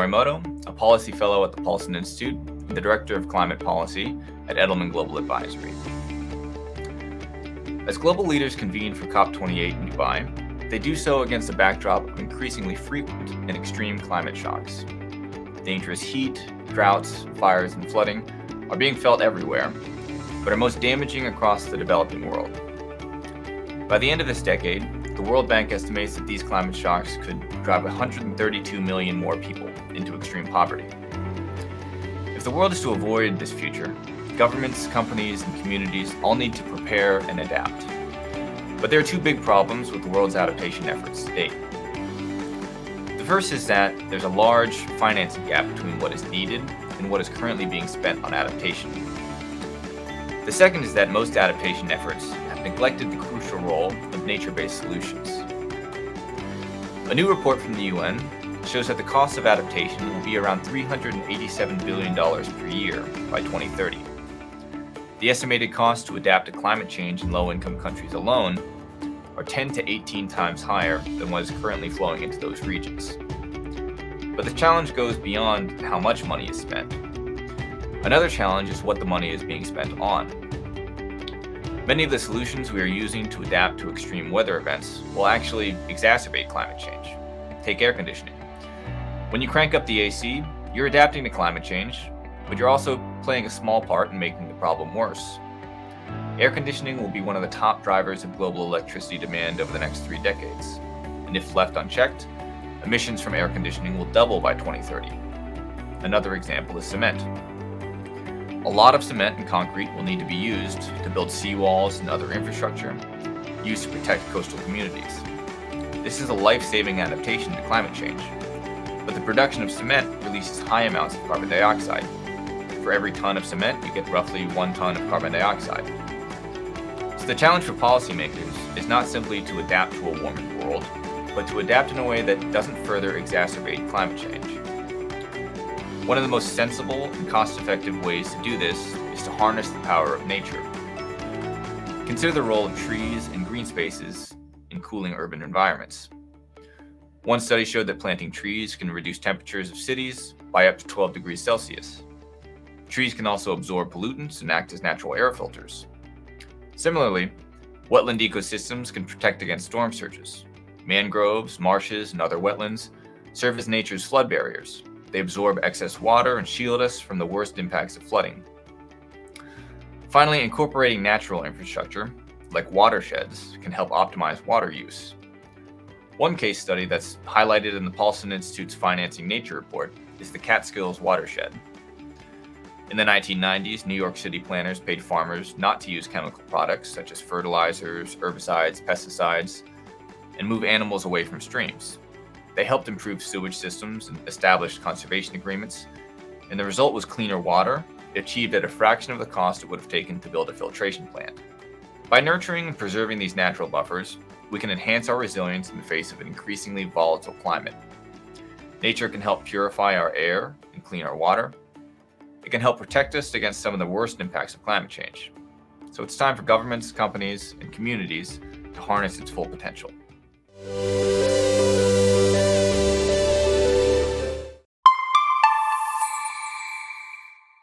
Morimoto, a policy fellow at the Paulson Institute and the director of climate policy at Edelman Global Advisory. As global leaders convene for COP28 in Dubai, they do so against a backdrop of increasingly frequent and extreme climate shocks. Dangerous heat, droughts, fires, and flooding are being felt everywhere, but are most damaging across the developing world. By the end of this decade, the World Bank estimates that these climate shocks could drive 132 million more people into extreme poverty. If the world is to avoid this future, governments, companies, and communities all need to prepare and adapt. But there are two big problems with the world's adaptation efforts to date. The first is that there's a large financing gap between what is needed and what is currently being spent on adaptation. The second is that most adaptation efforts have neglected the crucial role of nature-based solutions. A new report from the UN shows that the cost of adaptation will be around $387 billion per year by 2030. The estimated cost to adapt to climate change in low-income countries alone are 10 to 18 times higher than what is currently flowing into those regions. But the challenge goes beyond how much money is spent. Another challenge is what the money is being spent on. Many of the solutions we are using to adapt to extreme weather events will actually exacerbate climate change. Take air conditioning. When you crank up the AC, you're adapting to climate change, but you're also playing a small part in making the problem worse. Air conditioning will be one of the top drivers of global electricity demand over the next 3 decades. And if left unchecked, emissions from air conditioning will double by 2030. Another example is cement. A lot of cement and concrete will need to be used to build seawalls and other infrastructure used to protect coastal communities. This is a life-saving adaptation to climate change, but the production of cement releases high amounts of carbon dioxide. For every ton of cement, you get roughly 1 ton of carbon dioxide. So the challenge for policymakers is not simply to adapt to a warming world, but to adapt in a way that doesn't further exacerbate climate change. One of the most sensible and cost-effective ways to do this is to harness the power of nature. Consider the role of trees and green spaces in cooling urban environments. One study showed that planting trees can reduce temperatures of cities by up to 12 degrees Celsius. Trees can also absorb pollutants and act as natural air filters. Similarly, wetland ecosystems can protect against storm surges. Mangroves, marshes, and other wetlands serve as nature's flood barriers. They absorb excess water and shield us from the worst impacts of flooding. Finally, incorporating natural infrastructure, like watersheds, can help optimize water use. One case study that's highlighted in the Paulson Institute's Financing Nature report is the Catskills watershed. In the 1990s, New York City planners paid farmers not to use chemical products such as fertilizers, herbicides, pesticides, and move animals away from streams. They helped improve sewage systems and established conservation agreements, and the result was cleaner water, achieved at a fraction of the cost it would have taken to build a filtration plant. By nurturing and preserving these natural buffers, we can enhance our resilience in the face of an increasingly volatile climate. Nature can help purify our air and clean our water. It can help protect us against some of the worst impacts of climate change. So it's time for governments, companies, and communities to harness its full potential.